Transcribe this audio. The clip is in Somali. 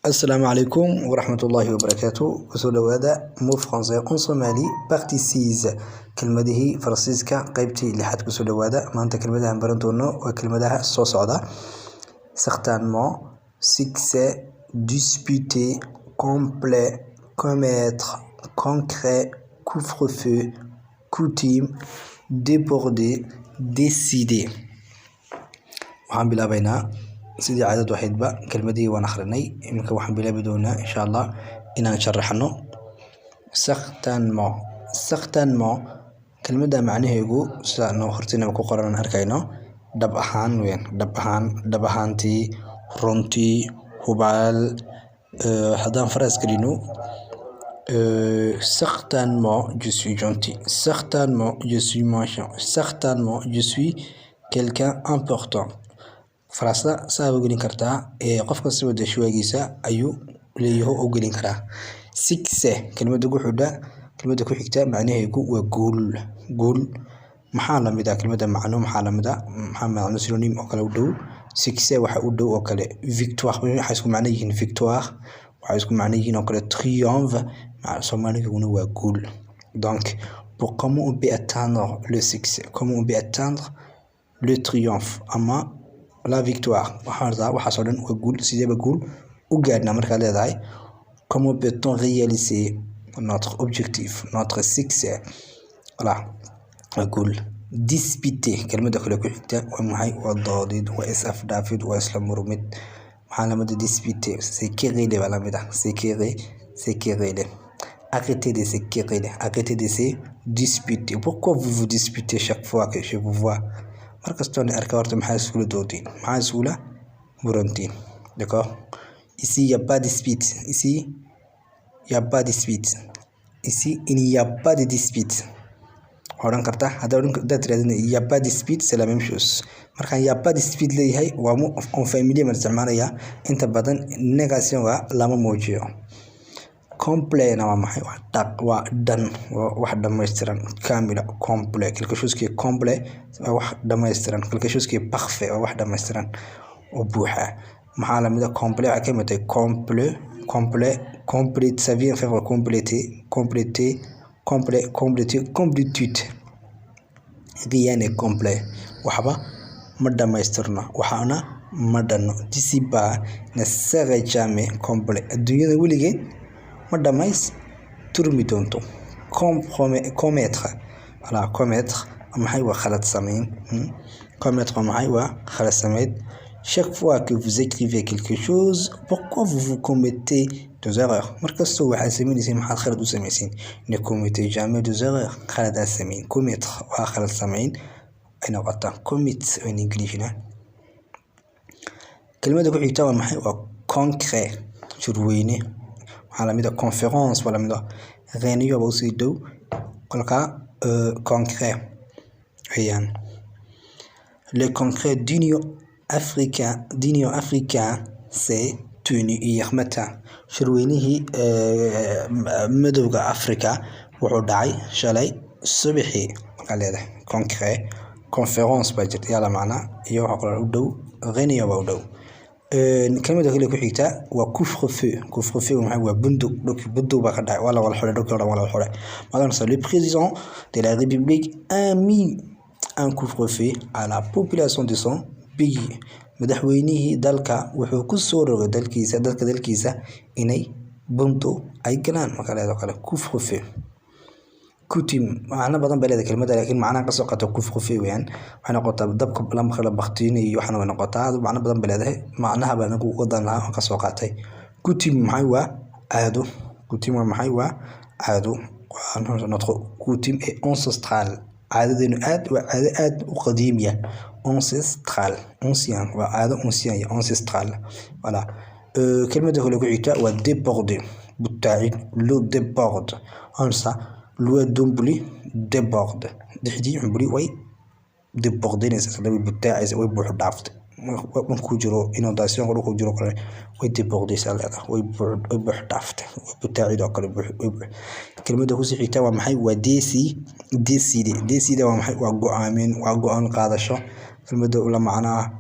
Assalamu alaikum wa rahmatullahi wa barakatuh. Kusoo dhawaada mot français en Somali partie 6 kelmadihi Faransiiska qaybtii 6 kusoo dhawaada maanta kelmadahan baran doono waa kelmadaha soo socda certainement succès disputer complet commettre concret couvre-feu coutume déborder décider. waxaan bilaabaynaa sidii caadad waxaydba kelmadii waan akhrinay iminka waxaan bilaabi doonaa insha Allah inaan sharaxno certainement kelmadda macnaheedu sida noo hortina ku qoran arkayno dhab ahaantii runtii hubaal haddaan faras gelino certainement je suis gentil, certainement je suis méchant, certainement je suis quelqu'un important. farasa saa u gelin kartaa qofka si wada shawaagiisa ayuu leeyahay oo gelin karaa. Succès kelmadda ku xigta macnaheedu waa guul maxaa la mid ah kelmadda macno synonym oo kale u dhow. Succès waxa u dhow oo kale victoire, waxa isku macno yihiin victoire, waxa isku macno yihiin oo kale triomphe. Soomaaliguna waa guul. Donc comment on peut atteindre le succès, comment on peut atteindre le triomphe ama la victoire, waxaasoo dhan waa guul. sideeba guul u gaadhnaa markaad leedahay comment peut-on réaliser notre objectif, notre succès. voilà waa guul. Disputer kelmadda kale ku xigta waa maxay? waa doodid, waa is-afdhaafid, waa isla murmid. maxaa la mid ah disputer? c'est quereller baa la mid ah, c'est quereller. Arrêtez de se quereller, arrêtez de se disputer. Pourquoi vous vous disputez chaque fois que je vous vois? markastoo ni arka horta maxaa isula doodeen, maxaa isula murantiin. D'accord? Ici il y a pas de dispute, ici il y a pas de dispute, ici il n'y a pas de dispute. oran kartaa hadda tiraadina il y a pas de dispute, c'est la même chose. marka il y a pas de dispute leeyahay waa on familiar ma isticmaalaya inta badan negation lama muujiyo. Complet na waa maxay? waa dhan, wax dhammaystiran. Kamila complet, quelque chose qui est complet waa wax dhammaystiran. quelque chose qui est parfait waa wax dhammaystiran oo buuxa. maxaa la mid ah complet? waxay ka mid tahay complet ça vient faire compléter, complétude. rien n'est complet, waxba ma dhammaystirno, waxaana ma dhanno. d'ici bas ne serait jamais complet, adduunyada weligeed ma dhammaystirmi doonto. commettre voilà, commettre maxay? waa khalad samayn. commettre maxay? waa khalad samayn. Chaque fois que vous écrivez quelque chose, pourquoi vous commettez des erreurs? markastoo waxaad samaynaysiin maxaad khalad u samaysiin? ne commettez jamais des erreurs, khaladaad samayn. commettre waa khalad samayn ay noqotaa commit in Englishna. kelmadda ku xigta waa maxay? waa concret, shirweyne. waxaa la mid ah conférence, waa la mid ah réunion ba usii dhow. kolka concret ayaan le concret d'union africain c'est tenu hier matin. shirweynihii madowga Afrika wuxuu dhacay shalay subaxii. markaa leedahay concret conférence baa jirta yala macna iyo waxa kale u dhow réunion baa u dhow. kelmadda kale ku xigta waa couvre-feu maxay? waa bundu baa ka dhacay, waa la wada xiray dhulka dhan, waa la wada xiray. maadaama le président de la République a mis un couvre-feu à la population de son pays. madaxweynihii dalka wuxuu ku soo rogay dadka dalkiisa inay bundu ay galaan. marka leedahay kale couvre-feu. coutume macna badan bay leedahay kelmadda, laakiin macnaha ka soo qaata couvre-feu weeyaan. waxay noqotaa dabka lama kala baqtiinayo iyo waxna way noqotaa. macno badan bay leedahay, macnaha baan anigu wadan lahaa oo ka soo qaatay. coutume maxay? waa caado. coutume waa maxay? waa caado. notre coutume est ancestrale. caadadeenu waa caado aad u qadiimiya. ancestral, ancien, waa caado ancien iyo ancestral. voilà. kelmadda kale ku xigta waa déborder, butaacid. le déborde ansa le dombuli déborde. dhexdii xumbuli way débordinaysaa, way butaacaysaa, way buux dhaaftay. markuu jiro inondation ku jiro kale way débordaysaa leedahay, way buux dhaaftay, way butaacid oo kale kelmadda ku sii xigta waa maxay? waa décider waa maxay? waa go'aan qaadasho. kelmadda ula macnaa